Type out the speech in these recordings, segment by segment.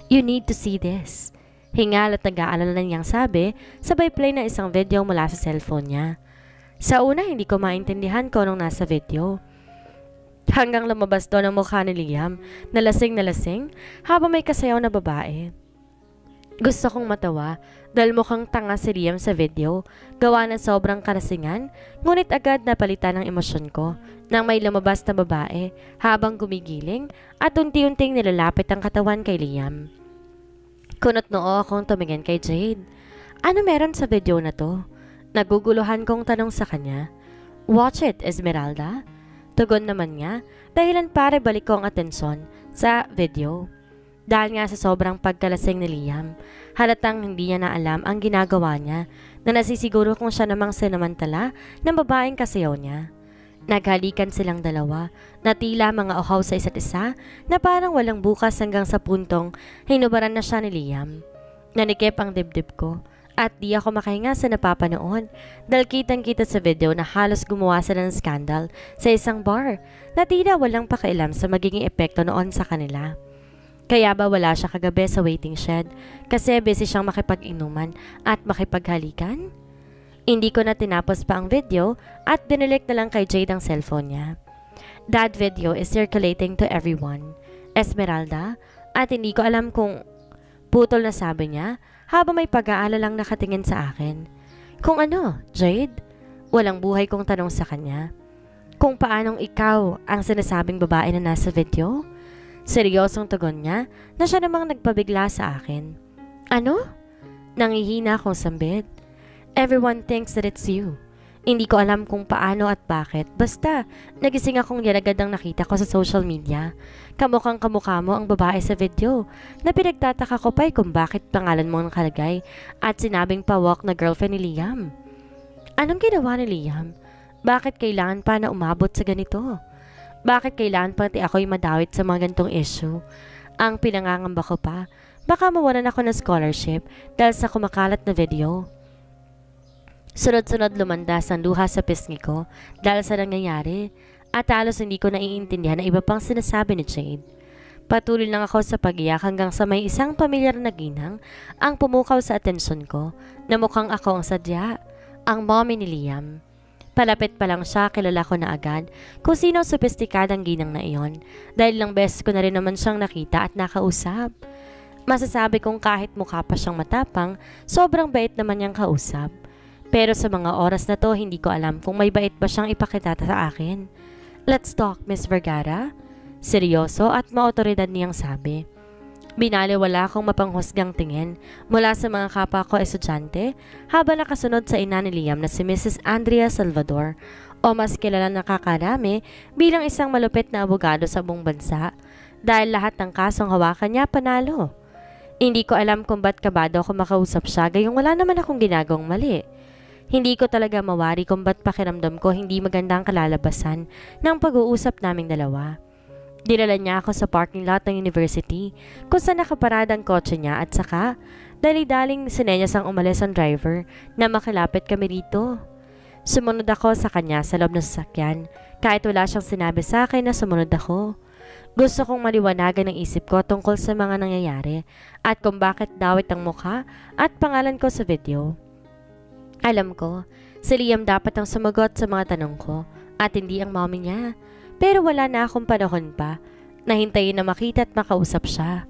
You need to see this. Hingal at nag-aalala niyang sabi, sabay play na isang video mula sa cellphone niya. Sa una, hindi ko maintindihan kung anong nasa video. Hanggang lumabas doon ang mukha ni Liam, na lasing habang may kasayaw na babae. Gusto kong matawa dahil mukhang tanga si Liam sa video, gawa ng sobrang kalasingan, ngunit agad napalitan ng emosyon ko nang may lumabas na babae habang gumigiling at unti-unting nilalapit ang katawan kay Liam. Kunot noo akong tumingin kay Jade. Ano meron sa video na to? Naguguluhan kong tanong sa kanya. Watch it, Esmeralda. Tugon naman niya, dahilan para balik ko ang atensyon sa video. Dahil nga sa sobrang pagkalasing ni Liam, halatang hindi niya na alam ang ginagawa niya na nasisiguro kung siya namang sinamantala ng babaeng kasayaw niya. Naghalikan silang dalawa na tila mga uhaw sa isa't isa na parang walang bukas hanggang sa puntong hinubaran na siya ni Liam. Nanikip ang dibdib ko at di ako makahinga sa napapanood dahil kitang-kita sa video na halos gumawa sila ng skandal sa isang bar na tila walang pakialam sa magiging epekto noon sa kanila. Kaya ba wala siya kagabi sa waiting shed kasi busy siyang makipag-inuman at makipaghalikan? Hindi ko na tinapos pa ang video at dinilik na lang kay Jade ang cellphone niya. That video is circulating to everyone, Esmeralda, at hindi ko alam kung putol na sabi niya habang may pag-aalalang nakatingin sa akin. Kung ano, Jade? Walang buhay kong tanong sa kanya. Kung paanong ikaw ang sinasabing babae na nasa video? Seryosong tugon niya na siya namang nagpabigla sa akin. Ano? Nangihina akong sambit. Everyone thinks that it's you. Hindi ko alam kung paano at bakit. Basta, nagising akong yan agad ang nakita ko sa social media. Kamukhang kamukha mo ang babae sa video na pinagtataka ko pa'y kung bakit pangalan mo nakalagay at sinabing pawak na girlfriend ni Liam. Anong ginawa ni Liam? Bakit kailangan pa na umabot sa ganito? Bakit kailangan pati ako'y madawit sa mga ganitong issue? Ang pinangangamba ko pa, baka mawalan ako ng scholarship dahil sa kumakalat na video. Sunod-sunod lumandas ang luha sa pisngi ko dahil sa nangyayari at halos hindi ko naiintindihan na iba pang sinasabi ni Jade. Patuloy lang ako sa pag-iyak hanggang sa may isang pamilyar na ginang ang pumukaw sa atensyon ko na mukhang ako ang sadya, ang mommy ni Liam. Palapit pa lang siya, kilala ko na agad kung sino ang sopistikadang ginang na iyon dahil lang beses ko na rin naman siyang nakita at nakausap. Masasabi kong kahit mukha pa siyang matapang, sobrang bait naman niyang kausap. Pero sa mga oras na to, hindi ko alam kung may bait ba siyang ipakita sa akin. Let's talk, Miss Vergara. Seryoso at maotoridad niyang sabi. Binaliwala akong mapanghusgang tingin mula sa mga kapwa ko estudyante habang nakasunod sa ina ni Liam na si Mrs. Andrea Salvador o mas kilala na kakarami bilang isang malupit na abogado sa buong bansa dahil lahat ng kasong hawakan niya panalo. Hindi ko alam kung ba't kabado ako makausap siya gayong wala naman akong ginagawang mali. Hindi ko talaga mawari kung ba't pakiramdam ko hindi magandang kalalabasan ng pag-uusap naming dalawa. Dinala niya ako sa parking lot ng university kung saan nakaparada ang kotse niya at saka dali-daling sinenyas ang umalis ang driver na makilapit kami rito. Sumunod ako sa kanya sa loob ng sasakyan kahit wala siyang sinabi sa akin na sumunod ako. Gusto kong maliwanagan ang isip ko tungkol sa mga nangyayari at kung bakit dawit ang mukha at pangalan ko sa video. Alam ko, si Liam dapat ang sumagot sa mga tanong ko at hindi ang mommy niya. Pero wala na akong panahon pa na hintayin na makita at makausap siya.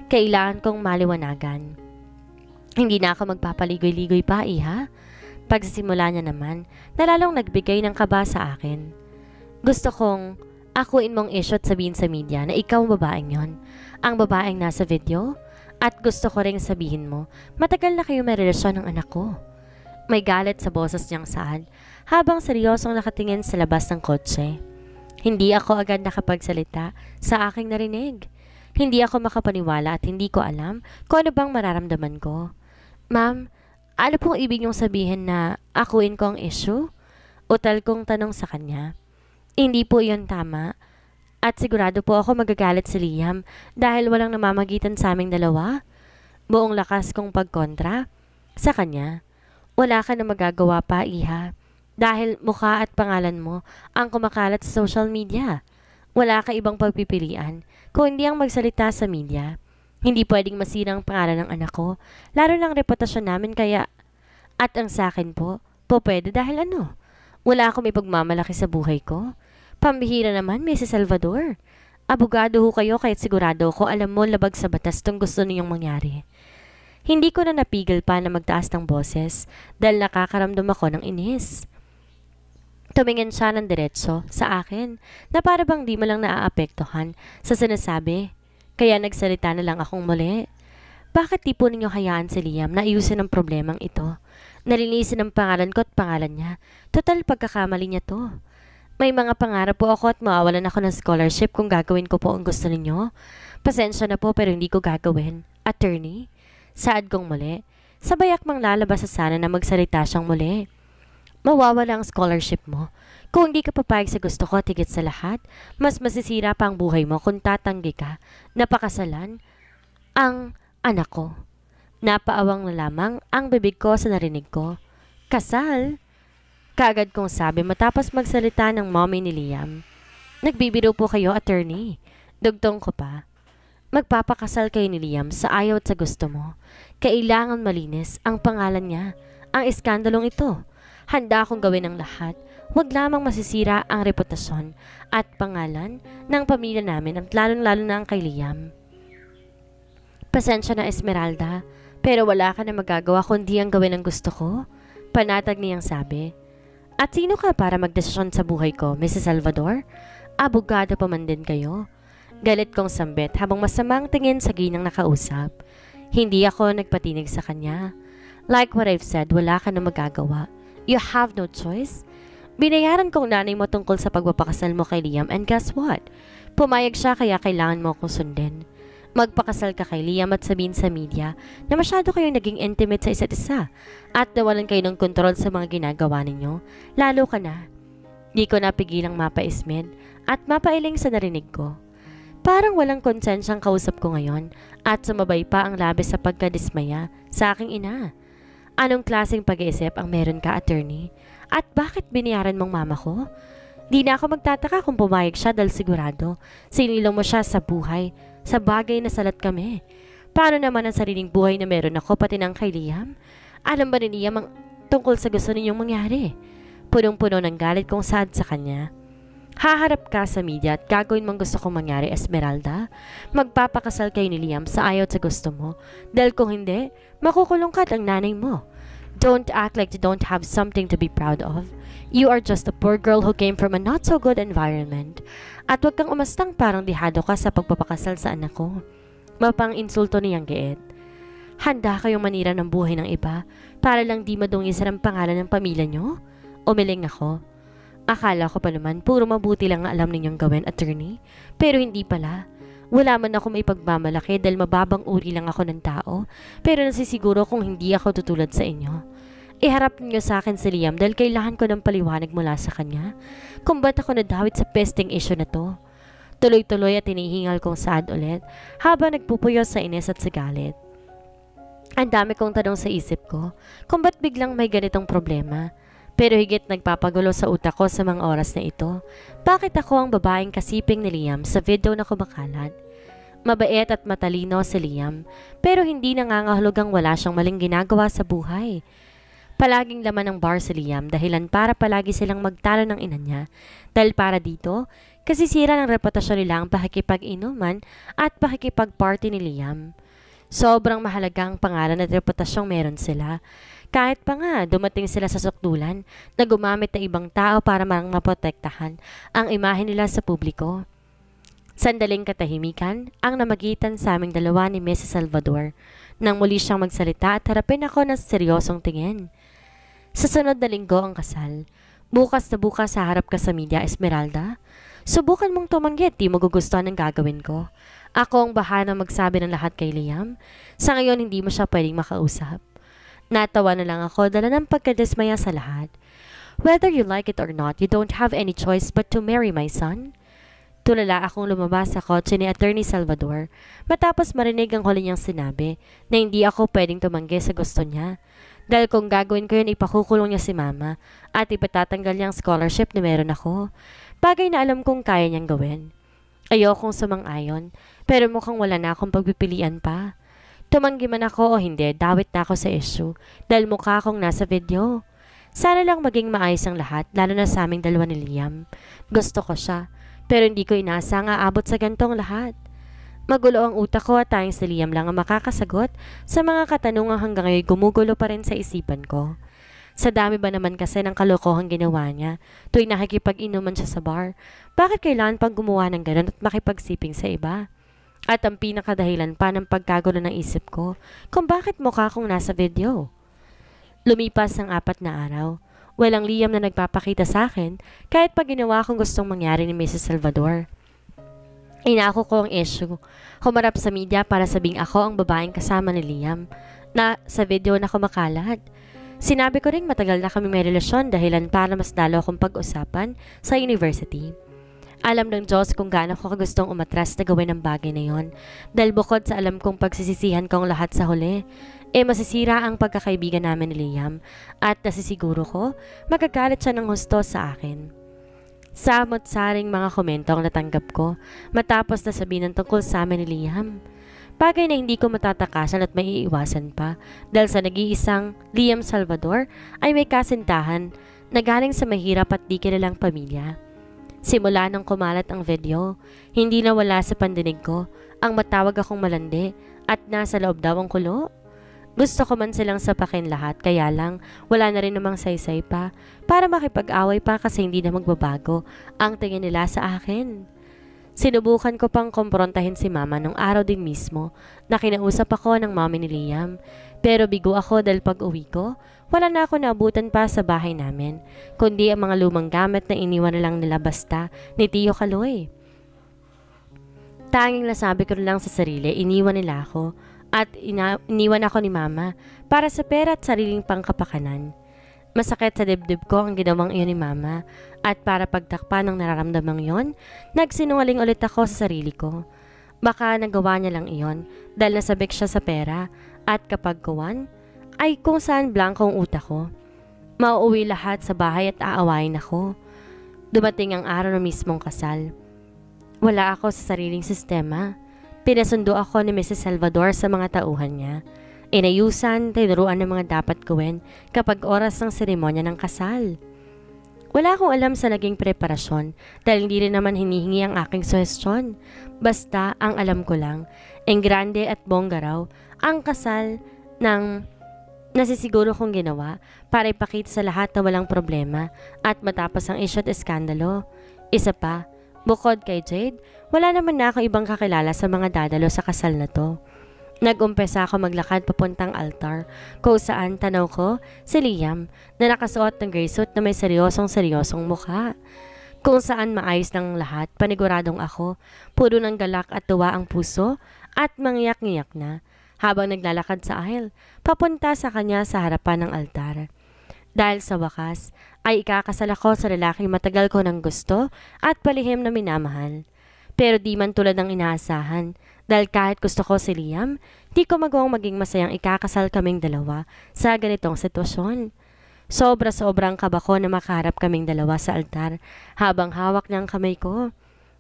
Kailangan kong maliwanagan. Hindi na ako magpapaligoy-ligoy pa, iha. Pagsisimula niya naman, nalalong nagbigay ng kaba sa akin. Gusto kong akuin mong issue at sabihin sa media na ikaw ang babaeng yon, ang babaeng nasa video. At gusto ko ring sabihin mo, matagal na kayo may relasyon ng anak ko. May galit sa boses niyang saad habang seryosong nakatingin sa labas ng kotse. Hindi ako agad nakapagsalita sa aking narinig. Hindi ako makapaniwala at hindi ko alam kung ano bang mararamdaman ko. Ma'am, ano pong ibig niyong sabihin na akuin ko ang issue? Utal kong tanong sa kanya. Hindi po iyon tama. At sigurado po ako magagalit si Liam dahil walang namamagitan sa aming dalawa. Buong lakas kong pagkontra sa kanya. Wala ka na magagawa pa, iha. Dahil mukha at pangalan mo ang kumakalat sa social media. Wala ka ibang pagpipilian kung hindi ang magsalita sa media. Hindi pwedeng masira ang pangalan ng anak ko, lalo ng reputasyon namin kaya, at ang sa akin po pwede dahil ano? Wala akong ipagmamalaki sa buhay ko. Pambihira naman, Mrs. Salvador. Abogado ho kayo kahit sigurado ko alam mo labag sa batas tong gusto ninyong mangyari. Hindi ko na napigil pa na magtaas ng boses dahil nakakaramdam ako ng inis. Tumingin siya ng diretso sa akin na para bang di mo lang naaapektuhan sa sinasabi. Kaya nagsalita na lang akong muli. Bakit di po ninyo hayaan si Liam na ayusin ang problemang ito? Nalinisin ang pangalan ko at pangalan niya. Total pagkakamali niya to. May mga pangarap po ako at mawawalan ako ng scholarship kung gagawin ko po ang gusto ninyo. Pasensya na po pero hindi ko gagawin. Attorney? Saad kong muli. Sabay akmang lalabas sa sana na magsalita siyang muli. Mawawala ang scholarship mo. Kung hindi ka papayag sa gusto ko at higit sa lahat, mas masisira pa ang buhay mo kung tatanggi ka. Napakasalan ang anak ko. Napaawang na lamang ang bibig ko sa narinig ko. Kasal? Kaagad kong sabi matapos magsalita ng mommy ni Liam. Nagbibiro po kayo, attorney. Dugtong ko pa. Magpapakasal kayo ni Liam sa ayaw at sa gusto mo. Kailangan malinis ang pangalan niya. Ang iskandalong ito. Handa akong gawin ang lahat. Huwag lamang masisira ang reputasyon at pangalan ng pamilya namin at lalong-lalo na ang kay Liam. Pasensya na, Esmeralda, pero wala ka na magagawa kundi ang gawin ang gusto ko. Panatag niyang sabi. At sino ka para magdesisyon sa buhay ko, Mrs. Salvador? Abogado pa man din kayo. Galit kong sambit habang masamang tingin sa ginang nakausap. Hindi ako nagpatinig sa kanya. Like what I've said, wala ka na magagawa. You have no choice. Binayaran kong nanay mo tungkol sa pagpapakasal mo kay Liam and guess what? Pumayag siya kaya kailangan mo akong sundin. Magpakasal ka kay Liam at sabihin sa media na masyado kayong naging intimate sa isa't isa at nawalan kayo ng kontrol sa mga ginagawa ninyo. Lalo ka na. Di ko napigilang mapaismid at mapailing sa narinig ko. Parang walang konsensyang kausap ko ngayon at sumabay pa ang labis sa pagkadismaya sa aking ina. Anong klaseng pag-iisip ang meron ka, attorney? At bakit binayaran mong mama ko? Di na ako magtataka kung pumayag siya dahil sigurado sinilong mo siya sa buhay, sa bagay na salat kami. Paano naman ang sariling buhay na meron ako pati ng kay Liam? Alam ba ni Liam ang tungkol sa gusto ninyong mangyari? Punong-puno ng galit kong saad sa kanya. Haharap ka sa media at gagawin mong gusto kong mangyari, Esmeralda. Magpapakasal kayo ni Liam sa ayaw at sa gusto mo. Dahil kung hindi, makukulong ka at ang nanay mo. Don't act like you don't have something to be proud of. You are just a poor girl who came from a not so good environment. At huwag kang umastang parang dihado ka sa pagpapakasal sa anak ko. Mapang insulto niyang giit. Handa kayong manira ng buhay ng iba para lang di madungisan ang pangalan ng pamilya niyo? Umiling ako. Akala ko pa naman puro mabuti lang ang alam ninyong gawin, attorney. Pero hindi pala. Wala man ako may pagmamalaki dahil mababang uri lang ako ng tao. Pero nasisiguro kung hindi ako tutulad sa inyo. Iharap niyo sa akin si Liam dahil kailangan ko ng paliwanag mula sa kanya. Kung ba't ako nadawit sa pesting issue na to. Tuloy-tuloy at hinihingal kong saad ulit habang nagpupuyo sa inis at sa galit. Ang dami kong tanong sa isip ko kung ba't biglang may ganitong problema. Pero higit nagpapagulo sa utak ko sa mga oras na ito. Bakit ako ang babaeng kasiping ni Liam sa video na kumakalat? Mabait at matalino si Liam, pero hindi nangangahulugang wala siyang maling ginagawa sa buhay. Palaging laman ng bar si Liam dahilan para palagi silang magtalo ng ina niya. Dahil para dito, kasisira ng reputasyon nila ang pakikipag-inuman at pakikipag-party ni Liam. Sobrang mahalagang pangalan at reputasyong meron sila. Kahit pa nga dumating sila sa sukdulan na gumamit ng ibang tao para maprotektahan ang imahe nila sa publiko. Sandaling katahimikan ang namagitan sa aming dalawa ni Mrs. Salvador nang muli siyang magsalita at harapin ako ng seryosong tingin. Sa sunod na linggo ang kasal. Bukas na bukas haharap ka sa media, Esmeralda. Subukan mong tumanggi at di mo gugustuhan ang gagawin ko. Ako ang bahala magsabi ng lahat kay Liam. Sa ngayon hindi mo siya pwedeng makausap. Natawa na lang ako dala ng pagkadismaya sa lahat. Whether you like it or not, you don't have any choice but to marry my son. Tulala akong lumabas sa kotse ni Attorney Salvador matapos marinig ang huli niyang sinabi na hindi ako pwedeng tumanggi sa gusto niya. Dahil kung gagawin ko yun, ipakukulong niya si Mama at ipatatanggal niya ang scholarship na meron ako. Bagay na alam kong kaya niyang gawin. Ayokong sumang-ayon, Pero mukhang wala na akong pagpipilian pa. Tumanggi man ako o hindi, dawit na ako sa issue dahil mukha akong nasa video. Sana lang maging maayos ang lahat, lalo na sa aming dalawa ni Liam. Gusto ko siya, pero hindi ko inaasang aabot sa gantong lahat. Magulo ang utak ko at tayong si Liam lang ang makakasagot sa mga katanungang hanggang ngayon gumugulo pa rin sa isipan ko. Sa dami ba naman kasi ng kalokohang ginawa niya tuwing nakikipag-inuman siya sa bar, bakit kailangan pang gumawa ng ganun at makipagsiping sa iba? At ang pinakadahilan pa ng pagkagulo ng isip ko kung bakit mukha akong nasa video. Lumipas ang 4 na araw. Walang Liam na nagpapakita sa akin kahit pag ginawa akong gustong mangyari ni Mrs. Salvador. Inako ko ang issue. Humarap sa media para sabing ako ang babaeng kasama ni Liam na sa video na kumakalat. Sinabi ko ring matagal na kami may relasyon dahilan para mas lalo akong pag-usapan sa university. Alam ng Diyos kung gaano ko kagustong umatras na gawin ang bagay na yon. Dahil bukod sa alam kong pagsisisihan kong lahat sa huli, masisira ang pagkakaibigan namin ni Liam at nasisiguro ko magagalit siya ng husto sa akin. Samot-saring mga komento ang natanggap ko matapos na sabihin ng tungkol sa amin ni Liam. Bagay na hindi ko matatakasan at maiiwasan pa dahil sa nag-iisang Liam Salvador ay may kasintahan na galing sa mahirap at di kilalang pamilya. Simula nang kumalat ang video, hindi nawala sa pandinig ko ang matawag akong malandi at nasa loob daw ang kulo. Gusto ko man silang sapakin lahat kaya lang wala na rin namang saysay pa para makipag-away pa kasi hindi na magbabago ang tingin nila sa akin. Sinubukan ko pang kumprontahin si mama nung araw din mismo na kinausap ako ng mami ni Liam. Pero bigo ako dahil pag uwi ko, wala na ako naabutan pa sa bahay namin, kundi ang mga lumang gamit na iniwan na lang nila basta ni Tio Kaloy. Tanging nasabi ko lang sa sarili, iniwan nila ako at iniwan ako ni mama para sa pera at sariling pangkapakanan. Masakit sa dibdib ko ang ginawang iyon ni mama at para pagtakpan ng nararamdamang yon, nagsinungaling ulit ako sa sarili ko. Baka nagawa niya lang iyon dahil nasabik siya sa pera at kapag kuwan, ay kung saan blankong utak ko. Mauuwi lahat sa bahay at aawain ako. Dumating ang araw ng mismong kasal. Wala ako sa sariling sistema. Pinasundo ako ni Mrs. Salvador sa mga tauhan niya. Inayusan, tinuruan ng mga dapat gawin kapag oras ng seremonya ng kasal. Wala akong alam sa naging preparasyon dahil hindi rin naman hinihingi ang aking suhestyon. Basta ang alam ko lang, grande at bongga raw ang kasal ng nasisiguro kong ginawa para ipakita sa lahat na walang problema at matapos ang issue at eskandalo. Isa pa, bukod kay Jade, wala naman na akong ibang kakilala sa mga dadalo sa kasal na to. Nag-umpesa ako maglakad papuntang altar kung saan tanaw ko si Liam na nakasuot ng gray suit na may seryosong mukha. Kung saan maayos ng lahat, paniguradong ako, puro ng galak at tuwa ang puso at mangyak-ngiyak na habang naglalakad sa aisle papunta sa kanya sa harapan ng altar. Dahil sa wakas ay ikakasal ako sa lalaking matagal ko ng gusto at palihim na minamahal. Pero di man tulad ng inaasahan dahil kahit gusto ko si Liam, di ko magawang maging masayang ikakasal kaming dalawa sa ganitong sitwasyon. Sobra-sobrang kaba ko na makaharap kaming dalawa sa altar habang hawak niya ang kamay ko.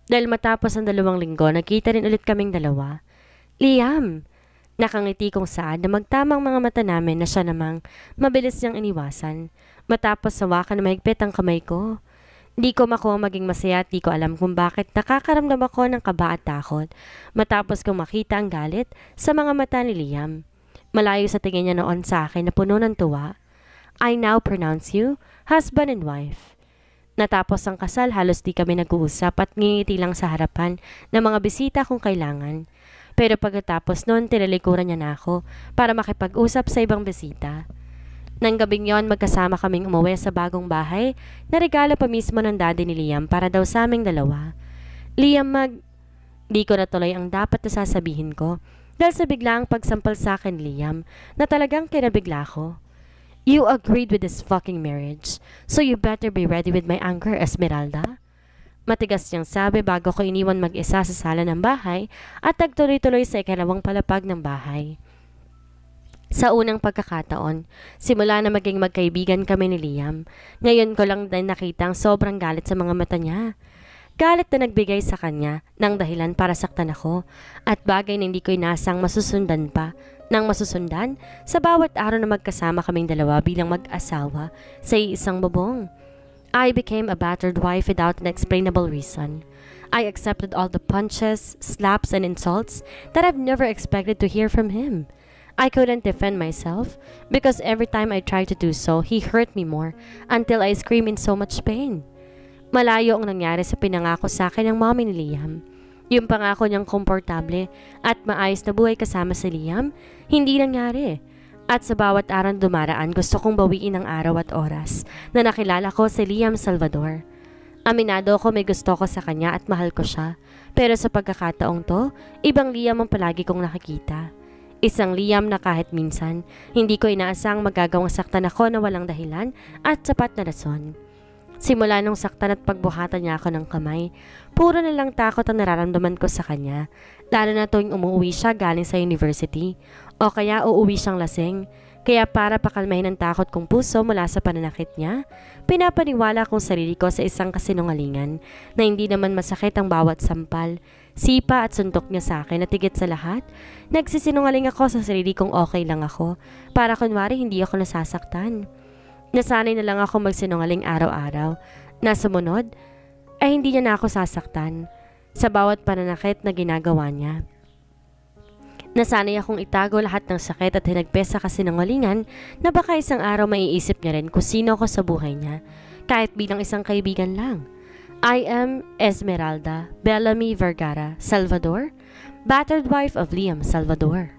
Dahil matapos ang 2 linggo, nakita rin ulit kaming dalawa. Liam! Nakangiti kong saad na magtamang mga mata namin na siya namang mabilis niyang iniwasan. Matapos sawakan na mahigpit ang kamay ko. Di ko makuha maging masaya at di ko alam kung bakit nakakaramdam ako ng kaba at takot matapos kong makita ang galit sa mga mata ni Liam. Malayo sa tingin niya noon sa akin na puno ng tuwa. I now pronounce you husband and wife. Natapos ang kasal, halos di kami nag-uusap at ngingiti lang sa harapan ng mga bisita kung kailangan. Pero pagkatapos noon, tinalikuran niya na ako para makipag-usap sa ibang bisita. Nang gabing yon, magkasama kaming umuwi sa bagong bahay na regalo pa mismo ng daddy ni Liam para daw sa aming dalawa. Liam, di ko natuloy ang dapat na sasabihin ko dahil sa biglaang pagsampal sa akin, Liam, na talagang kinabigla ko. You agreed with this fucking marriage, so you better be ready with my anger, Esmeralda. Matigas niyang sabi bago ko iniwan mag-isa sa sala ng bahay at nagtuloy-tuloy sa ikalawang palapag ng bahay. Sa unang pagkakataon, simula na maging magkaibigan kami ni Liam, ngayon ko lang din nakita ang sobrang galit sa mga mata niya. Galit na nagbigay sa kanya ng dahilan para saktan ako at bagay na hindi ko inasang masusundan pa nang masusundan sa bawat araw na magkasama kaming dalawa bilang mag-asawa sa isang bubong. I became a battered wife without an explainable reason. I accepted all the punches, slaps, and insults that I've never expected to hear from him. I couldn't defend myself because every time I tried to do so, he hurt me more until I screamed in so much pain. Malayo ang nangyari sa pinangako sa akin ng mommy ni Liam. Yung pangako niyang komportable at maayos na buhay kasama si Liam, hindi nangyari. At sa bawat araw dumaraan, gusto kong bawiin ang araw at oras na nakilala ko si Liam Salvador. Aminado ko may gusto ko sa kanya at mahal ko siya. Pero sa pagkakataong to, ibang Liam ang palagi kong nakikita. Isang Liam na kahit minsan, hindi ko inaasang magagawang saktan ako na walang dahilan at sapat na rason. Simula nung saktan at pagbuhatan niya ako ng kamay, puro na lang takot ang nararamdaman ko sa kanya, lalo na tuwing umuwi siya galing sa university o kaya uuwi siyang lasing. Kaya para pakalmahin ang takot kong puso mula sa pananakit niya, pinapaniwala kong sarili ko sa isang kasinungalingan na hindi naman masakit ang bawat sampal, sipa at suntok niya sa akin at higit sa lahat, nagsisinungaling ako sa sarili kong okay lang ako para kunwari hindi ako nasasaktan. Nasanay na lang ako magsinungaling araw-araw na sumunod ay hindi niya na ako sasaktan sa bawat pananakit na ginagawa niya. Nasanay akong itago lahat ng sakit at hinagpes sa kasinungalingan na baka isang araw maiisip niya rin kung sino ako sa buhay niya kahit bilang isang kaibigan lang. I am Esmeralda Bellamy Vergara Salvador, battered wife of Liam Salvador.